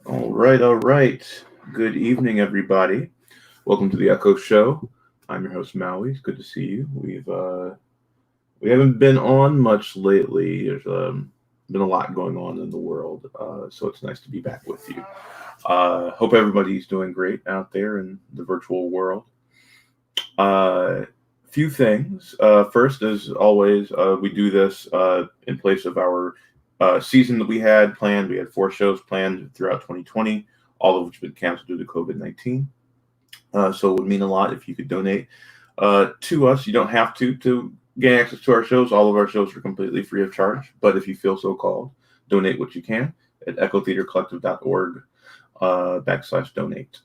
All right, all right. Good evening, everybody. Welcome to the Echo Show. I'm your host Maui. It's good to see you. We haven't been on much lately. There's been a lot going on in the world, so it's nice to be back with you. Hope everybody's doing great out there in the virtual world. Uh, few things. First, as always, we do this in place of our season that we had planned. We had 4 shows planned throughout 2020, all of which have been canceled due to COVID-19. So it would mean a lot if you could donate to us. You don't have to gain access to our shows. All of our shows are completely free of charge. But if you feel so called, donate what you can at echotheatercollective.org /donate.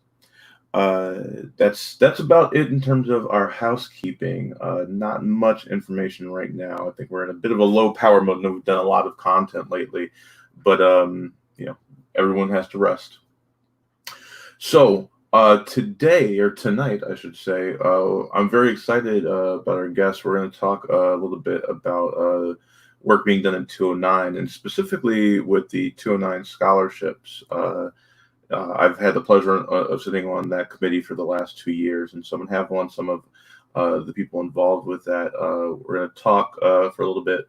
That's about it in terms of our housekeeping. Not much information right now. I think we're in a bit of a low power mode, and we've done a lot of content lately, but everyone has to rest. So today, or tonight, I should say, I'm very excited about our guests. We're going to talk a little bit about work being done in 209, and specifically with the 209 scholarships. I've had the pleasure of sitting on that committee for the last 2 years, and so I'm going to have on some of the people involved with that. We're going to talk for a little bit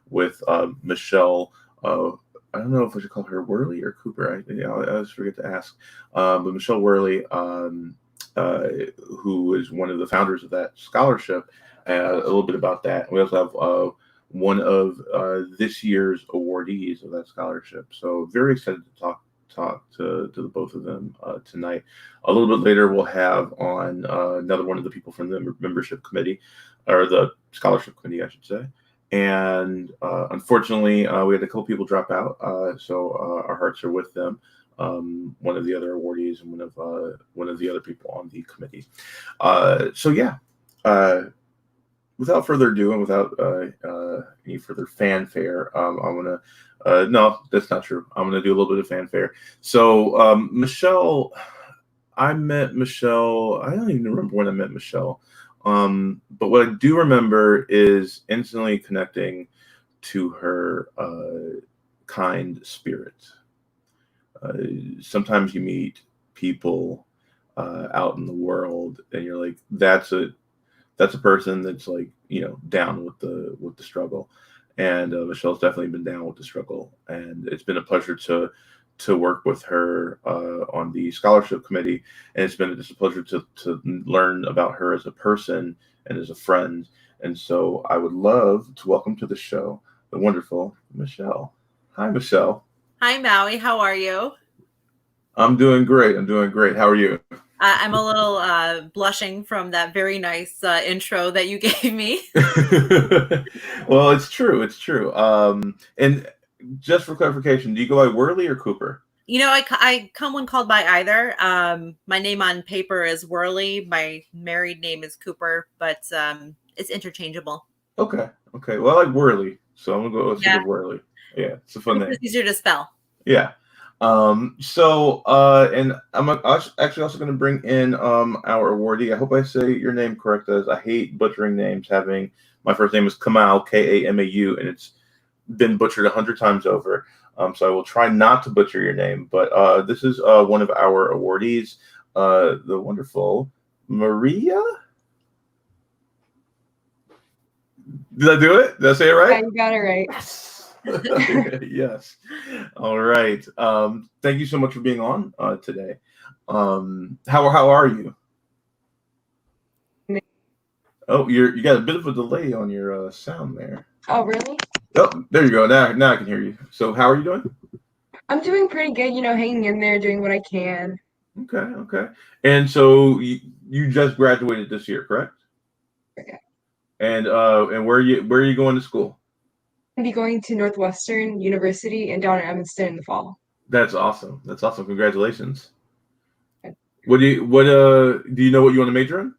with Michelle. I don't know if I should call her Worley or Cooper. I always forget to ask. But Michelle Worley, who is one of the founders of that scholarship, a little bit about that. We also have one of this year's awardees of that scholarship. So very excited to talk to the both of them tonight. A little bit later, we'll have on another one of the people from the membership committee, or the scholarship committee, I should say. And unfortunately, we had a couple people drop out, so our hearts are with them. One of the other awardees and one of the other people on the committee. Without further ado, and without any further fanfare, I'm gonna. No, that's not true. I'm gonna do a little bit of fanfare. So, Michelle, I met Michelle. I don't even remember when I met Michelle. But what I do remember is instantly connecting to her kind spirit. Sometimes you meet people out in the world, and you're like, that's a person that's like, down with the struggle. And Michelle's definitely been down with the struggle, and it's been a pleasure to work with her on the scholarship committee, and it's been just a pleasure to learn about her as a person and as a friend. And so I would love to welcome to the show the wonderful Michelle. Hi, Michelle. Hi, Maui. How are you? I'm doing great. How are you? I'm a little blushing from that very nice intro that you gave me. Well, it's true. And just for clarification, do you go by Worley or Cooper? I come when called by either. My name on paper is Worley. My married name is Cooper, but it's interchangeable. Okay. Well, I like Worley, so I'm gonna go with Worley. Yeah, it's a fun name. It's easier to spell. Yeah. And I'm actually also going to bring in our awardee. I hope I say your name correct, as I hate butchering names. My first name is Kamau, Kamau, and it's been butchered 100 times over. So I will try not to butcher your name. But this is one of our awardees, the wonderful Maria. Did I do it? Did I say it right? Yeah, you got it right. Yes. All right. Thank you so much for being on today. How are you? Oh, you got a bit of a delay on your sound there. Oh, really? Oh, there you go. Now I can hear you. So how are you doing? I'm doing pretty good, hanging in there, doing what I can. Okay. And so you just graduated this year, correct? Okay. And where are you going to school? I'll be going to Northwestern University and down in Evanston in the fall. That's awesome. Congratulations. Okay. Do you know what you want to major in?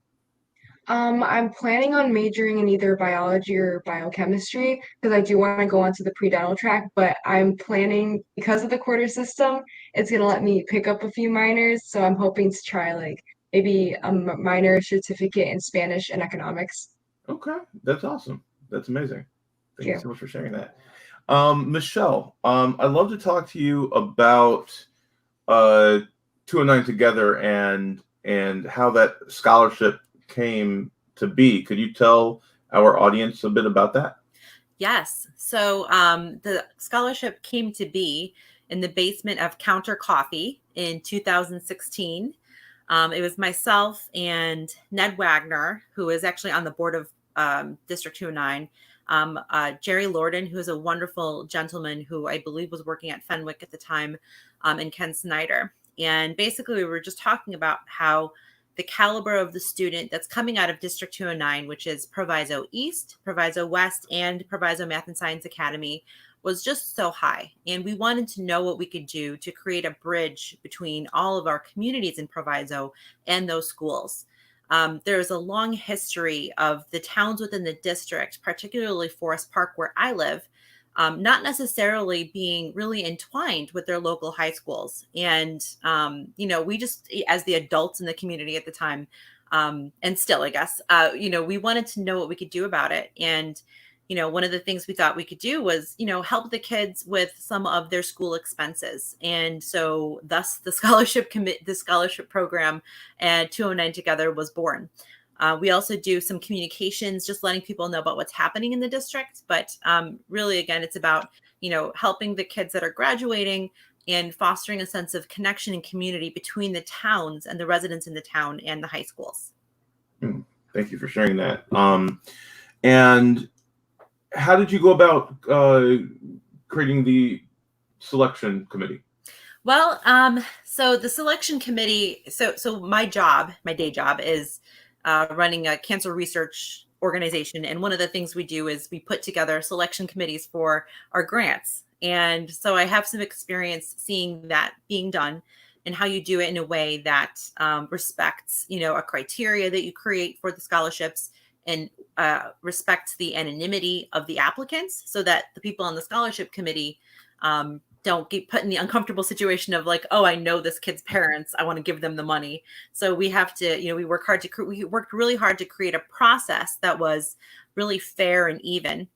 I'm planning on majoring in either biology or biochemistry because I do want to go onto the pre-dental track, but I'm planning, because of the quarter system, it's going to let me pick up a few minors, so I'm hoping to try like maybe a minor certificate in Spanish and economics. Okay, that's awesome. That's amazing. Thank you so much for sharing that. Michelle, I'd love to talk to you about 209 together and how that scholarship came to be. Could you tell our audience a bit about that? Yes. So the scholarship came to be in the basement of Counter Coffee in 2016. It was myself and Ned Wagner, who is actually on the board of District 209, Jerry Lorden, who is a wonderful gentleman who I believe was working at Fenwick at the time, and Ken Snyder. And basically, we were just talking about how the caliber of the student that's coming out of District 209, which is Proviso East, Proviso West, and Proviso Math and Science Academy, was just so high. And we wanted to know what we could do to create a bridge between all of our communities in Proviso and those schools. There's a long history of the towns within the district, particularly Forest Park, where I live, not necessarily being really entwined with their local high schools. And, we just, as the adults in the community at the time, and still, I guess, we wanted to know what we could do about it. And, one of the things we thought we could do was, help the kids with some of their school expenses. And so thus the scholarship program and 209 Together was born. We also do some communications, just letting people know about what's happening in the district. But really, again, it's about, helping the kids that are graduating and fostering a sense of connection and community between the towns and the residents in the town and the high schools. Thank you for sharing that. And how did you go about creating the selection committee? Well, so the selection committee, so my day job is running a cancer research organization. And one of the things we do is we put together selection committees for our grants. And so I have some experience seeing that being done and how you do it in a way that respects, a criteria that you create for the scholarships and respects the anonymity of the applicants so that the people on the scholarship committee don't get put in the uncomfortable situation of like, oh, I know this kid's parents, I want to give them the money. So we have to, we worked really hard to create a process that was really fair and even.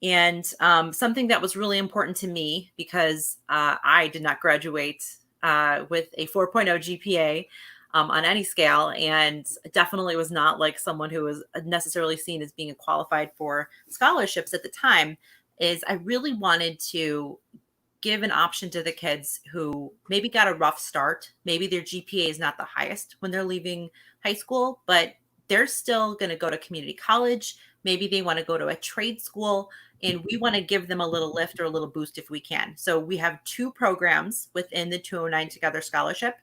And something that was really important to me because I did not graduate with a 4.0 GPA on any scale, and definitely was not like someone who was necessarily seen as being qualified for scholarships at the time, is I really wanted to give an option to the kids who maybe got a rough start. Maybe their GPA is not the highest when they're leaving high school, but they're still going to go to community college. Maybe they want to go to a trade school, and we want to give them a little lift or a little boost if we can. So we have 2 programs within the 209 Together Scholarship.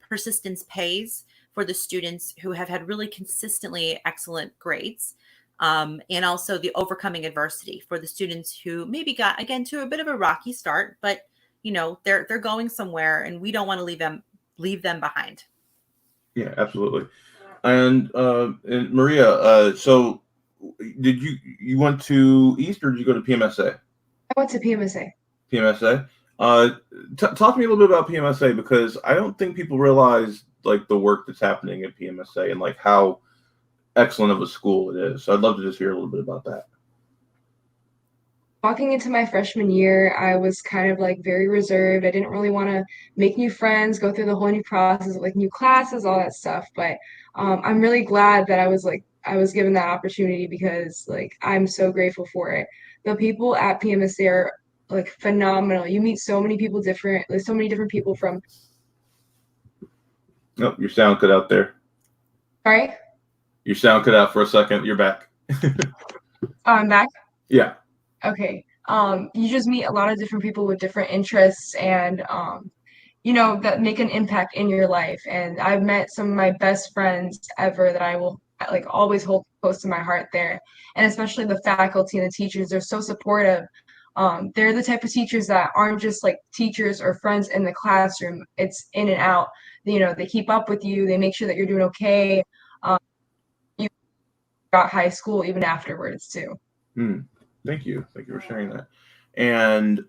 Persistence Pays for the students who have had really consistently excellent grades. And also the Overcoming Adversity for the students who maybe got, again, to a bit of a rocky start, but they're going somewhere and we don't want to leave them behind. Yeah, absolutely. And Maria, so did you went to East or did you go to PMSA? I went to PMSA. PMSA. Talk to me a little bit about PMSA, because I don't think people realize like the work that's happening at PMSA and like how excellent of a school it is. So I'd love to just hear a little bit about that. Walking into my freshman year, I was kind of like very reserved. I didn't really want to make new friends, go through the whole new process of like new classes, all that stuff. But I'm really glad that I was given that opportunity because like I'm so grateful for it. The people at PMSA are like phenomenal. You meet so many people there's so many different people from. Oh, your sound cut out there. Sorry? Your sound cut out for a second. You're back. I'm back? Yeah. Okay. You just meet a lot of different people with different interests and that make an impact in your life. And I've met some of my best friends ever that I will like always hold close to my heart there. And especially the faculty and the teachers, they're so supportive. They're the type of teachers that aren't just like teachers or friends in the classroom. It's in and out. They keep up with you. They make sure that you're doing okay. You got high school even afterwards too. Thank you for sharing that. And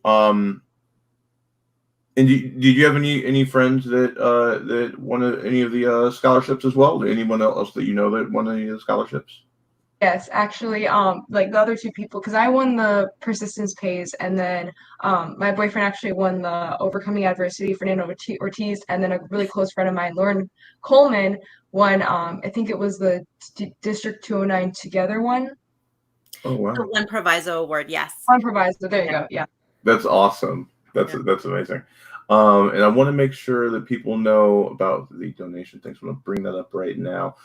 did you have any friends that won any of the scholarships as well? Anyone else that that won any of the scholarships? Yes, actually, like the other two people, because I won the persistence pays, and then my boyfriend actually won the overcoming adversity, Fernando Ortiz, and then a really close friend of mine, Lauren Coleman, won. I think it was the District 209 Together one. Oh The wow, one proviso award, yes. On Proviso. There you Yeah. go. Yeah. that's awesome. That's Yeah. that's amazing. And I want to make sure that people know about the donation things. I'm going to bring that up right now.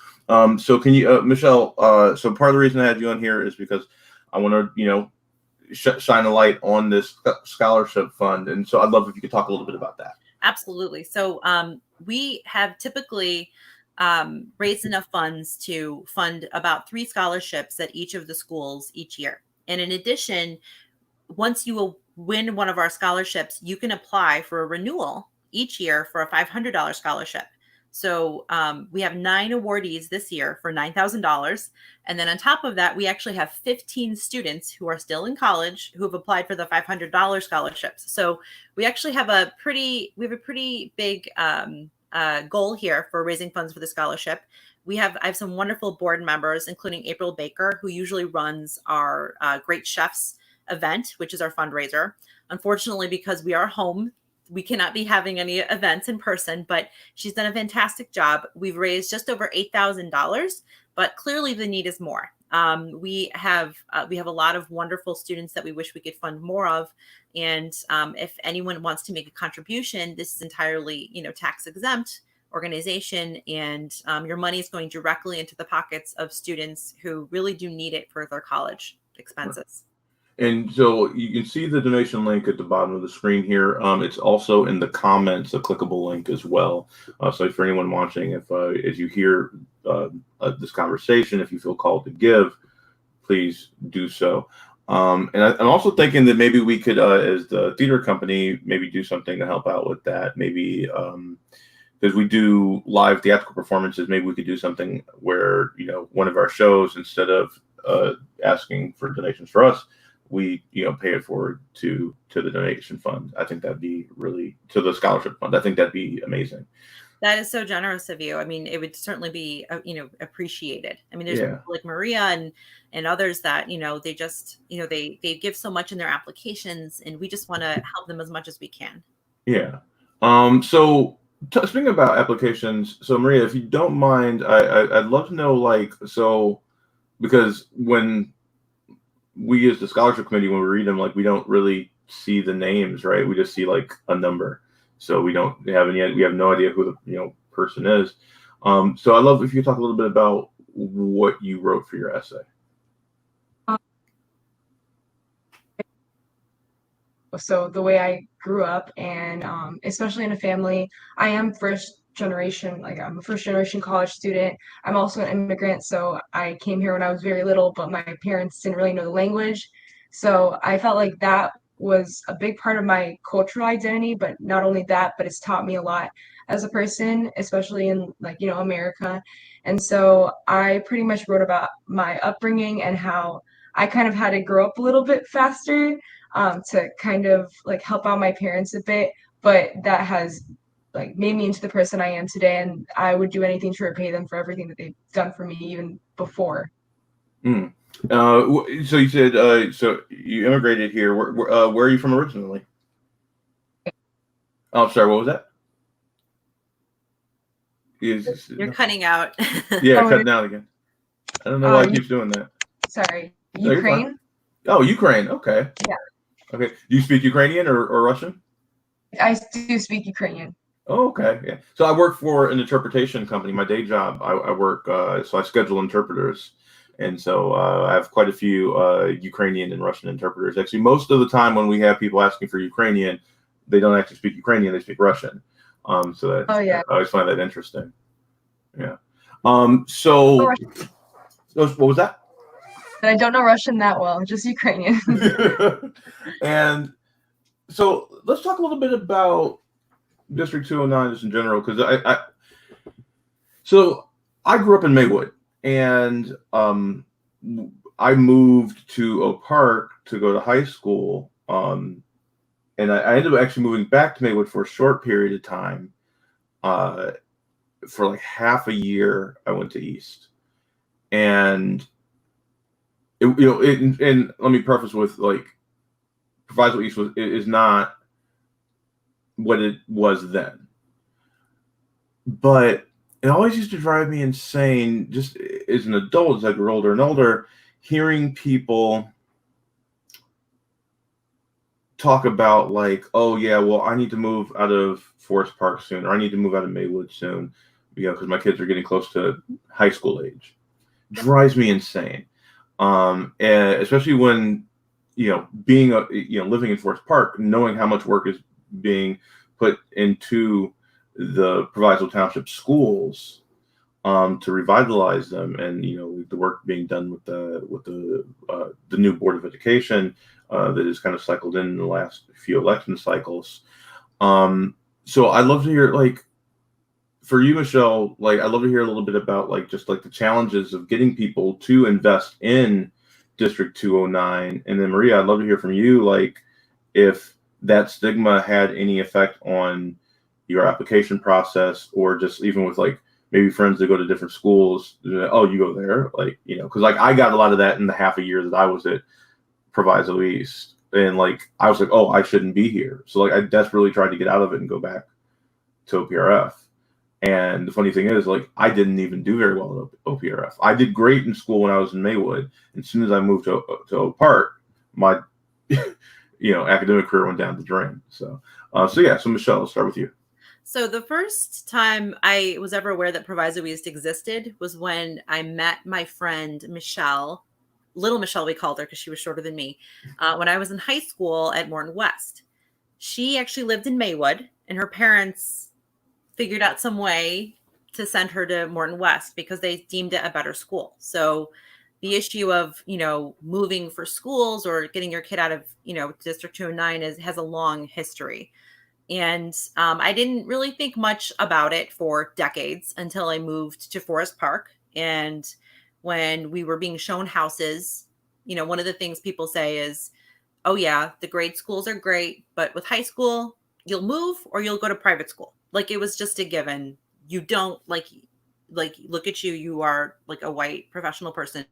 So can you, Michelle? So part of the reason I had you on here is because I want to, shine a light on this scholarship fund, and so I'd love if you could talk a little bit about that. Absolutely. So we have typically raised enough funds to fund about 3 scholarships at each of the schools each year. And in addition, once you will win one of our scholarships, you can apply for a renewal each year for a $500 scholarship. So we have 9 awardees this year for $9,000. And then on top of that, we actually have 15 students who are still in college who have applied for the $500 scholarships. So we actually have a pretty big goal here for raising funds for the scholarship. I have some wonderful board members, including April Baker, who usually runs our Great Chefs event, which is our fundraiser. Unfortunately, because we are home, we cannot be having any events in person, but she's done a fantastic job. We've raised just over $8,000, but clearly the need is more. We have a lot of wonderful students that we wish we could fund more of, and if anyone wants to make a contribution, this is entirely tax exempt organization, and your money is going directly into the pockets of students who really do need it for their college expenses. And so you can see the donation link at the bottom of the screen here. It's also in the comments, a clickable link as well. So for anyone watching, if as you hear this conversation, if you feel called to give, please do so. And I'm also thinking that maybe we could, as the theater company, maybe do something to help out with that. Maybe because we do live theatrical performances, maybe we could do something where one of our shows, instead of asking for donations for us, we pay it forward to the donation fund. I think that'd be really, to the scholarship fund. I think that'd be amazing. That is so generous of you. I mean, it would certainly be appreciated. I mean, there's Yeah. people like Maria and others that they just they give so much in their applications, and we just want to help them as much as we can. Yeah. So speaking about applications, so Maria, if you don't mind, I'd love to know, because when we as the scholarship committee, when we read them, we don't really see the names, right? We just see a number. So we have no idea who the person is. So I'd love if you could talk a little bit about what you wrote for your essay. So the way I grew up, and especially in a family, I am first generation, I'm a first generation college student. I'm also an immigrant, so I came here when I was very little, but my parents didn't really know the language. So I felt like that was a big part of my cultural identity, but not only that, but it's taught me a lot as a person, especially in America. And so I pretty much wrote about my upbringing and how I kind of had to grow up a little bit faster to kind of help out my parents a bit, but that has made me into the person I am today, and I would do anything to repay them for everything that they've done for me even before. Mm. So you said so you immigrated here. Where are you from originally? Oh, sorry. What was that? You're cutting out. Yeah, cutting out again. I don't know why it keeps doing that. Sorry, No, Ukraine. Oh, Ukraine. Okay. Yeah. Okay. Do you speak Ukrainian or Russian? I do speak Ukrainian. Oh, okay. Yeah. So I work for an interpretation company. My day job, I work, so I schedule interpreters. And so I have quite a few Ukrainian and Russian interpreters. Actually, most of the time when we have people asking for Ukrainian, they don't actually speak Ukrainian, they speak Russian. So Oh yeah. I always find that interesting. Yeah. So what was that? I don't know Russian that well, just Ukrainian. And so let's talk a little bit about District 209 just in general, because I grew up in Maywood, and I moved to Oak Park to go to high school, and I ended up actually moving back to Maywood for a short period of time. For half a year, I went to East, and and let me preface with like, Proviso East is not what it was then, but it always used to drive me insane. Just as an adult, as I grew older and older, hearing people talk about like, oh yeah, well, I need to move out of Forest Park soon, or I need to move out of Maywood soon, because my kids are getting close to high school age. Drives me insane. And especially when, being living in Forest Park, knowing how much work is being put into the Proviso Township schools to revitalize them, and the work being done with the new Board of Education that has kind of cycled in the last few election cycles. So I'd love to hear, like, for you, Michelle, like, I'd love to hear a little bit about like just like the challenges of getting people to invest in District 209. And then Maria, I'd love to hear from you, like, if that stigma had any effect on your application process, or just even with like maybe friends that go to different schools. Oh, you go there, like, because like I got a lot of that in the half a year that I was at Proviso East, and like I was like, oh, I shouldn't be here. So like I desperately tried to get out of it and go back to OPRF. And the funny thing is, like, I didn't even do very well at OPRF. I did great in school when I was in Maywood. And as soon as I moved to Oak Park, my, academic career went down the drain. So Michelle, let's start with you. So the first time I was ever aware that Proviso East existed was when I met my friend Michelle, Little Michelle we called her because she was shorter than me, when I was in high school at Morton West. She actually lived in Maywood, and her parents figured out some way to send her to Morton West because they deemed it a better school. So the issue of, moving for schools or getting your kid out of, District 209 has a long history. And I didn't really think much about it for decades until I moved to Forest Park. And when we were being shown houses, one of the things people say is, oh yeah, the grade schools are great, but with high school, you'll move or you'll go to private school. Like, it was just a given. You don't like look at you. You are like a white professional person.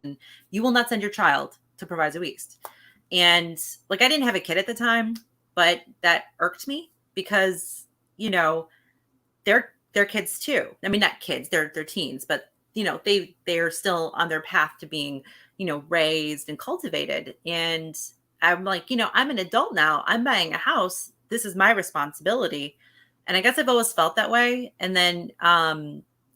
You will not send your child to Proviso East. And like, I didn't have a kid at the time, but that irked me because, they're kids too. I mean, not kids, they're teens, but they are still on their path to being, raised and cultivated. And I'm like, I'm an adult now. I'm buying a house. This is my responsibility. And I guess I've always felt that way. And then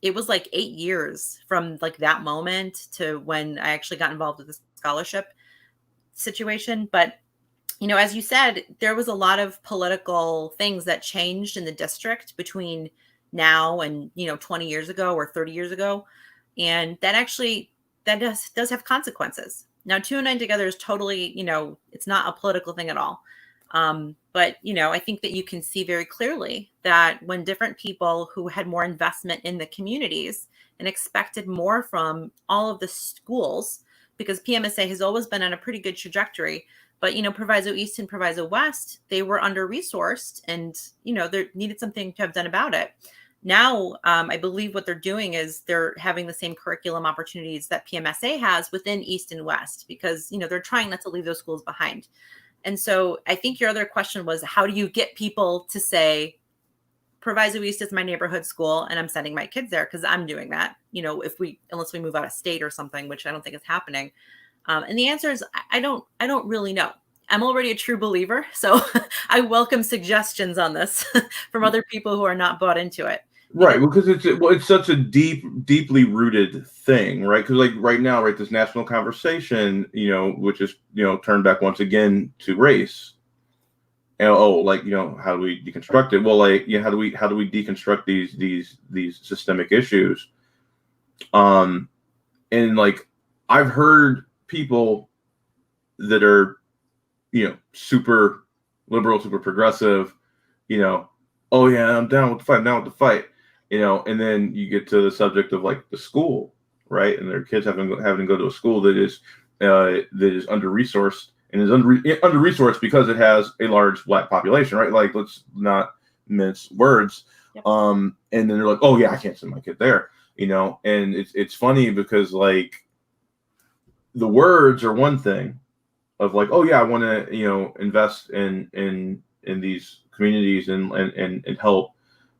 it was like 8 years from like that moment to when I actually got involved with the scholarship situation. But, as you said, there was a lot of political things that changed in the district between now and, 20 years ago or 30 years ago. And that does have consequences. Now, 209 Together is totally, it's not a political thing at all. But, I think that you can see very clearly that when different people who had more investment in the communities and expected more from all of the schools, because PMSA has always been on a pretty good trajectory, but, Proviso East and Proviso West, they were under-resourced and, there needed something to have done about it. Now, I believe what they're doing is they're having the same curriculum opportunities that PMSA has within East and West, because, they're trying not to leave those schools behind. And so I think your other question was, how do you get people to say, Proviso East is my neighborhood school and I'm sending my kids there because I'm doing that, unless we move out of state or something, which I don't think is happening. And the answer is, I don't really know. I'm already a true believer. So I welcome suggestions on this from other people who are not bought into it. Right, because it's such a deeply rooted thing, right? Because like right now, right, this national conversation, which is turned back once again to race. And how do we deconstruct it? Well, like, how do we deconstruct these systemic issues? And like, I've heard people that are super liberal, super progressive, oh yeah, I'm down with the fight. And then you get to the subject of like the school, right? And their kids having to go to a school that is under-resourced, and is under-resourced because it has a large Black population, right? Like, let's not mince words. Yep. And then they're like, oh yeah, I can't send my kid there, and it's funny because like the words are one thing of like, oh yeah, I want to, invest in these communities and help,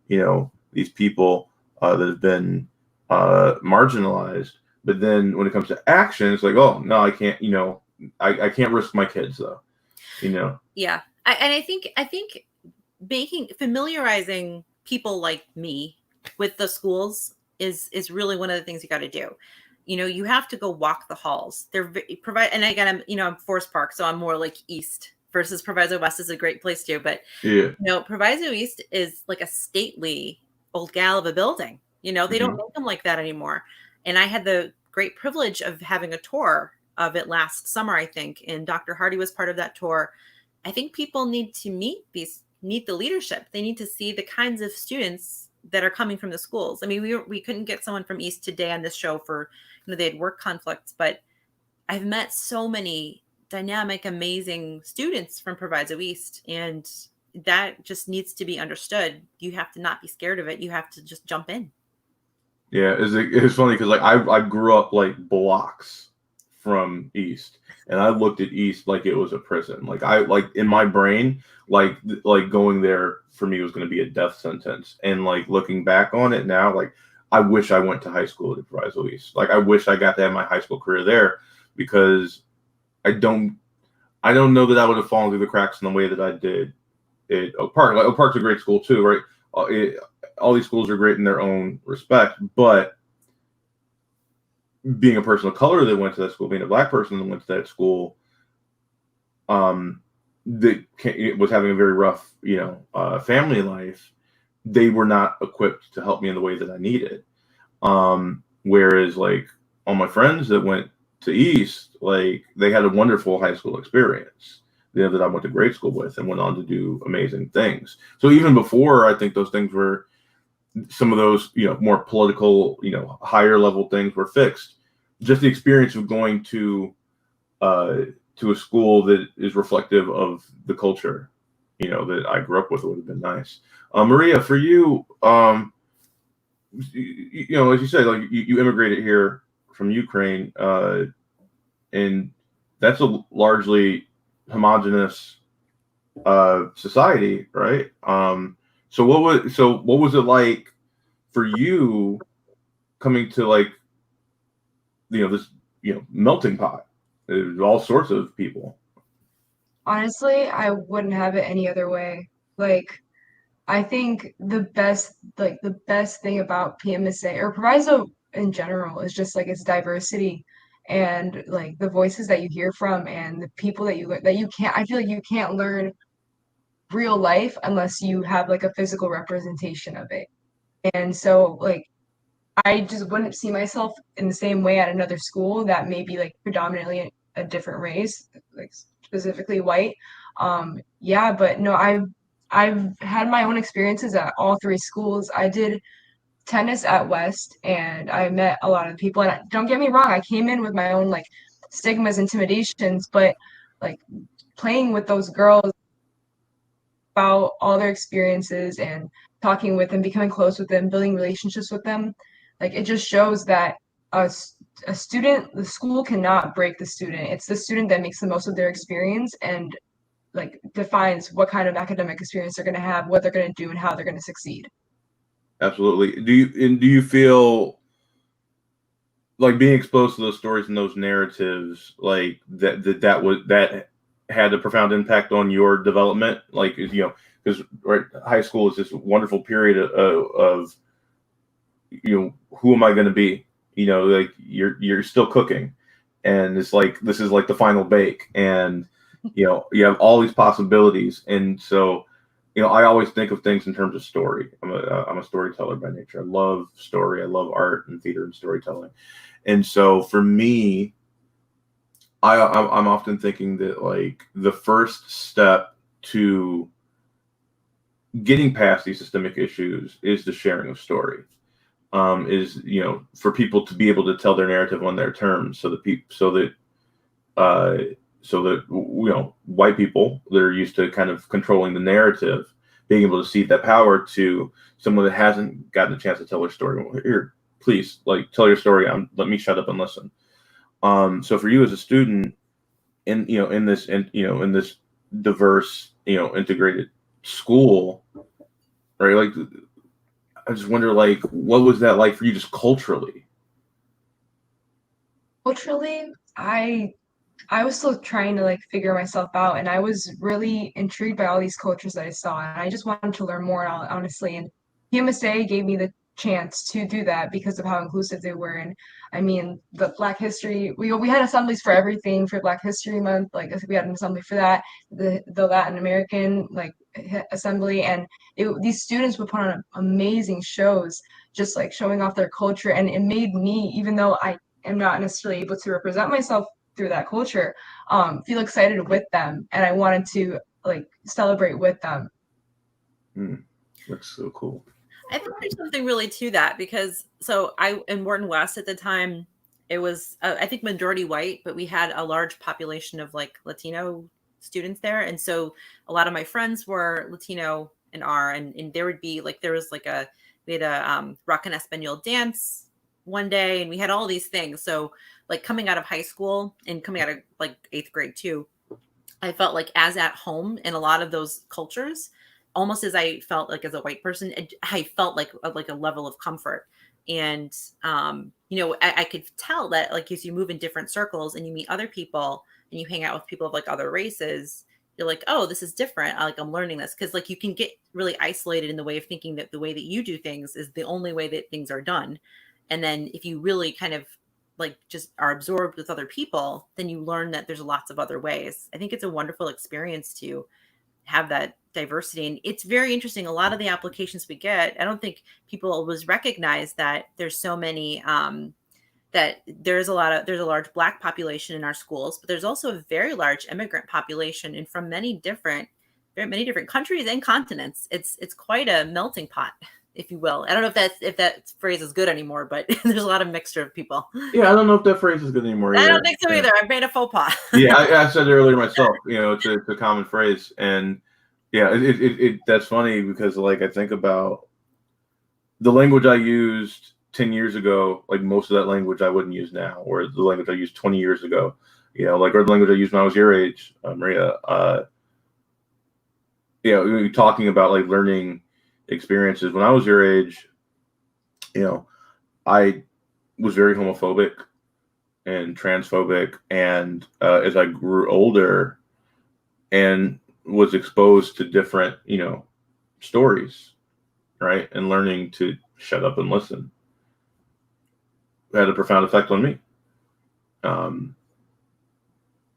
these people that have been marginalized. But then when it comes to action, it's like, oh no, I can't, I can't risk my kids though, Yeah. I think familiarizing people like me with the schools is really one of the things you got to do. You have to go walk the halls. And again, I'm Forest Park, so I'm more like East versus Proviso West is a great place too. But yeah, Proviso East is like a stately old gal of a building. They don't make them like that anymore. And I had the great privilege of having a tour of it last summer, I think, and Dr. Hardy was part of that tour. I think people need to meet the leadership. They need to see the kinds of students that are coming from the schools. I mean, we couldn't get someone from East today on this show for, they had work conflicts, but I've met so many dynamic, amazing students from Proviso East, and that just needs to be understood. You have to not be scared of it. You have to just jump in. Yeah, it's funny because like I grew up like blocks from East, and I looked at East like it was a prison. Like in my brain, like going there for me was going to be a death sentence. And like looking back on it now, like I wish I went to high school at Proviso East. Like I wish I got to have my high school career there, because I don't know that I would have fallen through the cracks in the way that I did at Oak Park. Like Oak Park's a great school too, right? All these schools are great in their own respect, but being a person of color that went to that school, being a Black person that went to that school, that was having a very rough, family life, they were not equipped to help me in the way that I needed. Whereas like all my friends that went to East, like they had a wonderful high school experience, that I went to grade school with and went on to do amazing things. So even before, I think those things were, some of those, more political, higher level things were fixed. Just the experience of going to a school that is reflective of the culture, that I grew up with would have been nice. Maria, for you, as you said, like you immigrated here from Ukraine, and that's a largely homogenous society, right? So what was it like for you coming to like, this, melting pot? There's all sorts of people. Honestly, I wouldn't have it any other way. Like, I think the best thing about PMSA or Proviso in general is just like its diversity and like the voices that you hear from and the people that you can't, I feel like you can't learn real life unless you have like a physical representation of it. And so like I just wouldn't see myself in the same way at another school that may be like predominantly a different race, like specifically white. Yeah, but no, I've had my own experiences at all three schools. I did tennis at West, and I met a lot of people. And don't get me wrong, I came in with my own like stigmas, intimidations, but like playing with those girls about all their experiences and talking with them, becoming close with them, building relationships with them, like it just shows that a student, the school cannot break the student. It's the student that makes the most of their experience and like defines what kind of academic experience they're going to have, what they're going to do, and how they're going to succeed. Absolutely. Do you feel like being exposed to those stories and those narratives, like that had a profound impact on your development? Like, because right, high school is this wonderful period of who am I going to be? Like you're still cooking, and it's like this is like the final bake, and you have all these possibilities, and so I always think of things in terms of story. I'm a storyteller by nature. I love story. I love art and theater and storytelling, and so for me, I'm often thinking that like the first step to getting past these systemic issues is the sharing of story. Is for people to be able to tell their narrative on their terms, so that white people that are used to kind of controlling the narrative, being able to cede that power to someone that hasn't gotten a chance to tell their story. Well, here, please, like tell your story. Let me shut up and listen. So for you as a student in in this diverse integrated school, right? Like I just wonder, like, what was that like for you just culturally? Culturally, I was still trying to like figure myself out, and I was really intrigued by all these cultures that I saw, and I just wanted to learn more, honestly. And PMSA gave me the chance to do that because of how inclusive they were. And I mean, the Black History, we had assemblies for everything for Black History Month. Like we had an assembly for that, the Latin American like assembly, and these students would put on amazing shows, just like showing off their culture, and it made me, even though I am not necessarily able to represent myself through that culture, feel excited with them, and I wanted to like celebrate with them. That's so cool. I think there's something really to that because so I in Wharton West at the time, it was I think majority white, but we had a large population of like Latino students there, and so a lot of my friends were Latino and and there would be like there was like a we had a rock and Espanol dance one day, and we had all these things. So like coming out of high school and coming out of like eighth grade too, I felt like as at home in a lot of those cultures, almost as I felt like as a white person, I felt like a level of comfort. And I could tell that like as you move in different circles and you meet other people and you hang out with people of like other races, you're like, oh, this is different. I'm learning this because like you can get really isolated in the way of thinking that the way that you do things is the only way that things are done. And then if you really kind of like just are absorbed with other people, then you learn that there's lots of other ways. I think it's a wonderful experience to have that diversity. And it's very interesting. A lot of the applications we get, I don't think people always recognize that there's so many, that there's a large Black population in our schools, but there's also a very large immigrant population and from many different countries and continents. It's quite a melting pot, if you will. I don't know if that phrase is good anymore, but there's a lot of mixture of people. Yeah, I don't know if that phrase is good anymore either. I don't think so either. I've made a faux pas. Yeah, I said it earlier myself. It's a common phrase, and yeah, that's funny because like I think about the language I used 10 years ago, like most of that language I wouldn't use now, or the language I used 20 years ago, like or the language I used when I was your age, Maria. We were talking about like learning experiences when I was your age. I was very homophobic and transphobic, and as I grew older and was exposed to different stories, right, and learning to shut up and listen had a profound effect on me.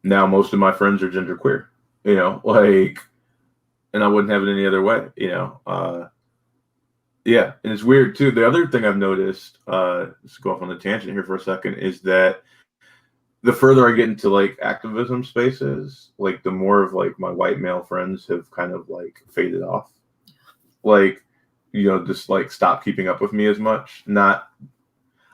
Now most of my friends are genderqueer, like, and I wouldn't have it any other way, yeah, and it's weird too. The other thing I've noticed, let's go off on a tangent here for a second, is that the further I get into like activism spaces, like the more of like my white male friends have kind of like faded off, like just like stop keeping up with me as much.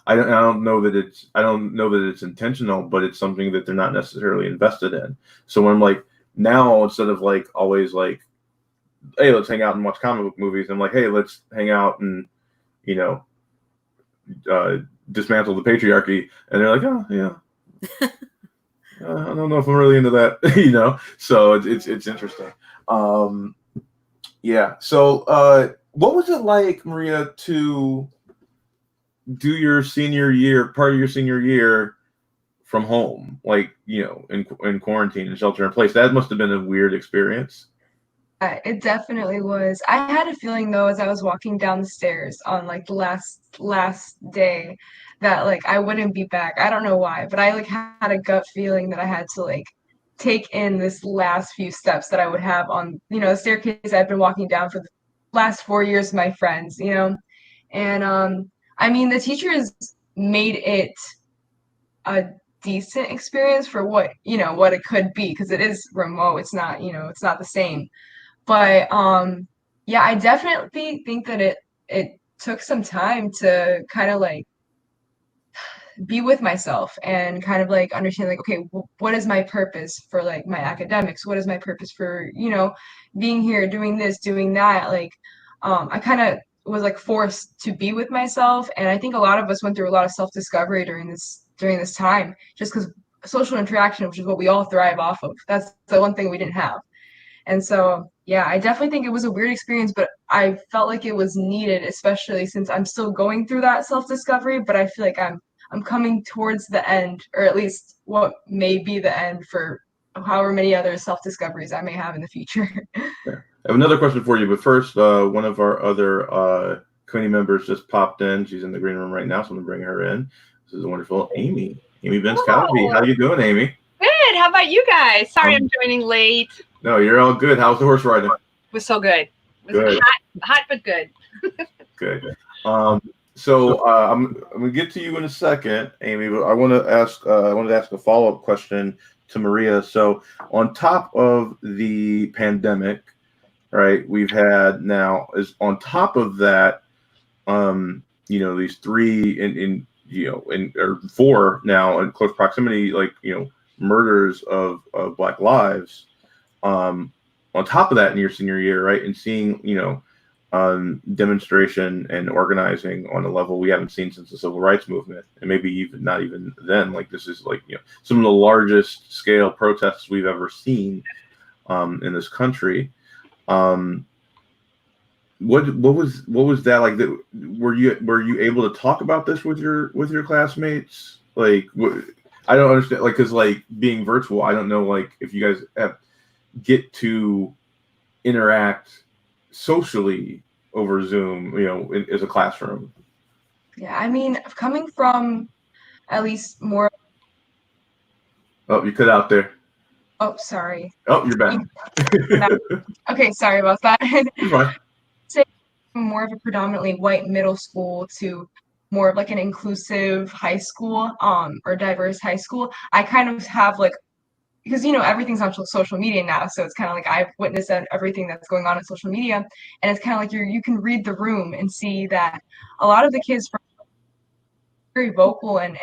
I don't know that it's intentional, but it's something that they're not necessarily invested in. So when I'm like now, instead of like always like, hey, let's hang out and watch comic book movies, I'm like, hey, let's hang out and dismantle the patriarchy, and they're like, oh yeah. I don't know if I'm really into that, So it's interesting. Yeah. So what was it like, Maria, to do your part of your senior year from home, like in quarantine and shelter in place? That must have been a weird experience. It definitely was. I had a feeling though as I was walking down the stairs on like the last day that like I wouldn't be back. I don't know why, but I like had a gut feeling that I had to like take in this last few steps that I would have on, the staircase I've been walking down for the last 4 years with my friends, And I mean the teachers made it a decent experience for what it could be because it is remote. It's not, it's not the same. But yeah, I definitely think that it took some time to kind of like be with myself and kind of like understand like, okay, what is my purpose for like my academics? What is my purpose for, being here, doing this, doing that? Like I kind of was like forced to be with myself, and I think a lot of us went through a lot of self-discovery during during this time, just because social interaction, which is what we all thrive off of. That's the one thing we didn't have. And so, yeah, I definitely think it was a weird experience, but I felt like it was needed, especially since I'm still going through that self-discovery, but I feel like I'm coming towards the end, or at least what may be the end for however many other self-discoveries I may have in the future. Yeah. I have another question for you, but first, one of our other committee members just popped in. She's in the green room right now, so I'm gonna bring her in. This is wonderful, Amy Vince Calvi. How you doing, Amy? Good. How about you guys? Sorry, I'm joining late. No, you're all good. How's the horse riding? It was so good. It was Good. hot but good. Good. So I'm gonna get to you in a second, Amy, but I wanted to ask a follow-up question to Maria. So on top of the pandemic, right, we've had now is on top of that, these three or four now in close proximity, murders of Black lives. On top of that, in your senior year, right, and seeing demonstration and organizing on a level we haven't seen since the civil rights movement, and maybe even not even then. Like this is some of the largest scale protests we've ever seen in this country. What was that like? Were you able to talk about this with your classmates? Like, I don't understand. Like, because being virtual, I don't know. Like, if you guys get to interact socially over Zoom, as a classroom. Yeah, I mean, coming from at least more. Oh, you cut out there. Oh, sorry. Oh, you're back. Okay, sorry about that. You're fine. Say more of a predominantly white middle school to more of like an inclusive high school, or diverse high school. I kind of have because everything's on social media now, so it's kind of like I've witnessed everything that's going on in social media, and it's kind of like you can read the room and see that a lot of the kids are very vocal, and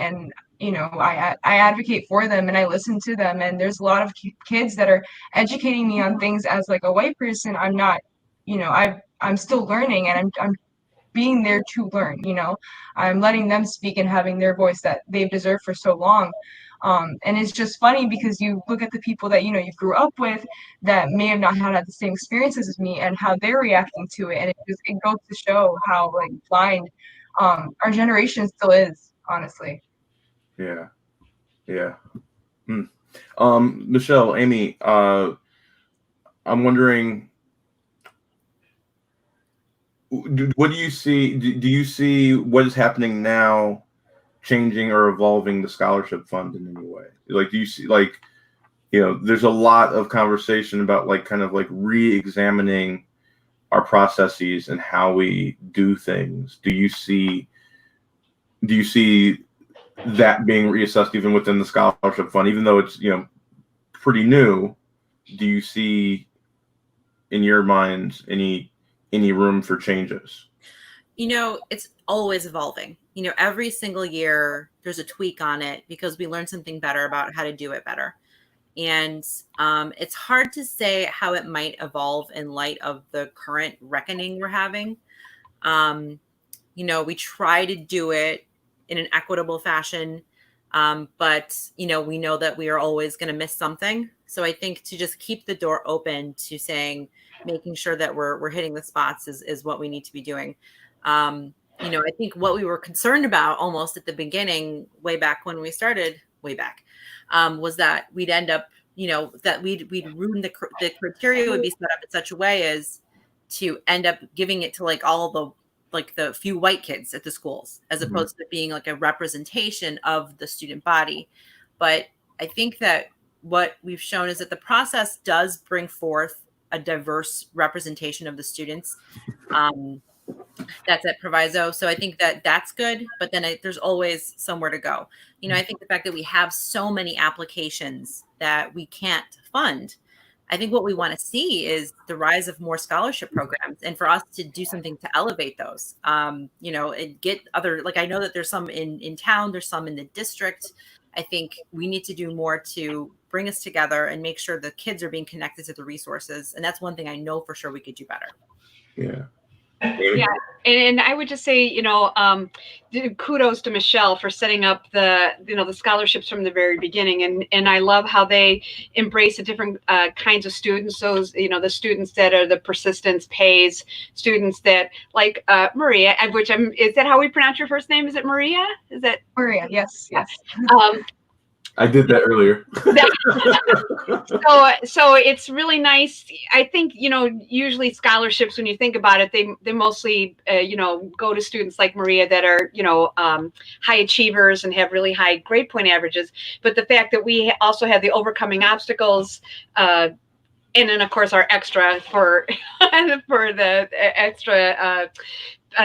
I advocate for them and I listen to them, and there's a lot of kids that are educating me on things as like a white person. I'm not, I'm still learning, and I'm being there to learn. I'm letting them speak and having their voice that they've deserved for so long. And it's just funny because you look at the people that you grew up with that may have not had the same experiences as me and how they're reacting to it, and it goes to show how blind our generation still is, honestly. Yeah. Michelle, Amy, I'm wondering, what do you see? Do you see what is happening now changing or evolving the scholarship fund in any way? Do you see there's a lot of conversation about re-examining our processes and how we do things. Do you see that being reassessed even within the scholarship fund, even though it's pretty new? Do you see in your minds any room for changes? It's always evolving. Every single year there's a tweak on it because we learn something better about how to do it better. And it's hard to say how it might evolve in light of the current reckoning we're having. We try to do it in an equitable fashion, but we know that we are always going to miss something. So I think to just keep the door open to making sure that we're hitting the spots is what we need to be doing. I think what we were concerned about almost at the beginning, way back when we started, was that we'd end up, that we'd ruin the criteria would be set up in such a way as to end up giving it to all the few white kids at the schools, as opposed to being a representation of the student body. But I think that what we've shown is that the process does bring forth a diverse representation of the students. That's at Proviso. So I think that that's good, but then there's always somewhere to go. I think the fact that we have so many applications that we can't fund, I think what we want to see is the rise of more scholarship programs, and for us to do something to elevate those, and get other, I know that there's some in town, there's some in the district. I think we need to do more to bring us together and make sure the kids are being connected to the resources. And that's one thing I know for sure we could do better. Yeah. Amy? Yeah. And I would just say, kudos to Michelle for setting up the scholarships from the very beginning. And I love how they embrace the different kinds of students. Those, the students that are the persistence pays, students that like Maria, is that how we pronounce your first name? Is it Maria? Is that Maria? Yes, Yeah. yes. I did that earlier. So it's really nice. I think, usually scholarships, when you think about it, they mostly, go to students like Maria that are, high achievers and have really high grade point averages. But the fact that we also have the overcoming obstacles, and then of course our extra for the extra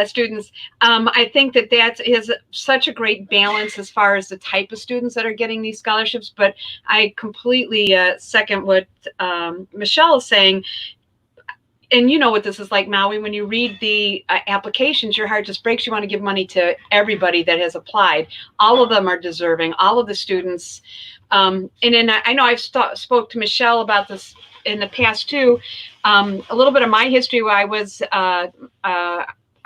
students. I think that is such a great balance as far as the type of students that are getting these scholarships. But I completely second what Michelle is saying. And you know what this is like, Maui, when you read the applications, your heart just breaks. You want to give money to everybody that has applied. All of them are deserving, all of the students. And then I know I've spoke to Michelle about this in the past too. A little bit of my history where I was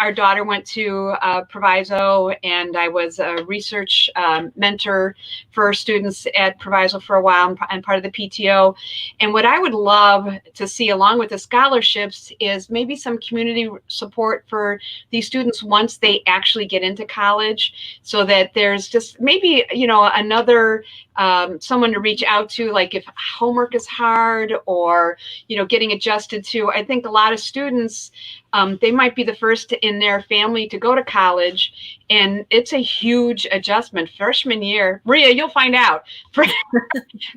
our daughter went to Proviso, and I was a research mentor for students at Proviso for a while and part of the PTO. And what I would love to see along with the scholarships is maybe some community support for these students once they actually get into college, so that there's just maybe, another someone to reach out to, like if homework is hard or, getting adjusted to. I think a lot of students, they might be the first in their family to go to college, and it's a huge adjustment. Freshman year, Maria, you'll find out.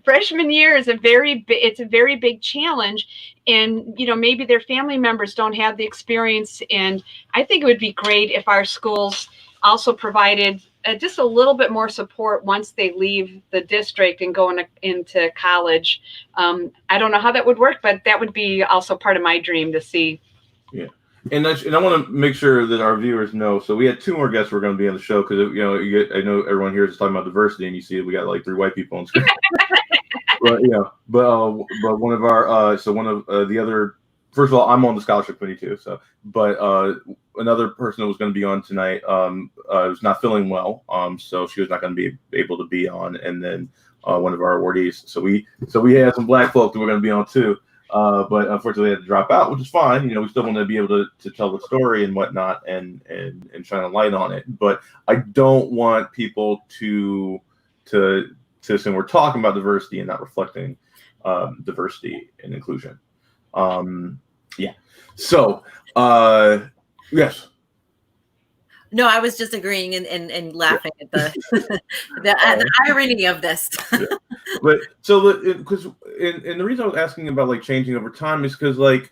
Freshman year is a very big challenge, and maybe their family members don't have the experience. And I think it would be great if our schools also provided just a little bit more support once they leave the district and go into college. I don't know how that would work, but that would be also part of my dream to see. Yeah. And I want to make sure that our viewers know. So we had two more guests who are going to be on the show because I know everyone here is talking about diversity, and you see we got like 3 white people on screen. but one of our the other. First of all, I'm on the scholarship committee too. So, but another person that was going to be on tonight was not feeling well. So she was not going to be able to be on. And then one of our awardees. So we had some black folk that were going to be on too. But unfortunately, they had to drop out, which is fine. We still want to be able to tell the story and whatnot and shine a light on it. But I don't want people to assume we're talking about diversity and not reflecting diversity and inclusion. Yeah. So, yes. No, I was just agreeing and laughing at the irony of this. Yeah. But so, because and the reason I was asking about like changing over time is because like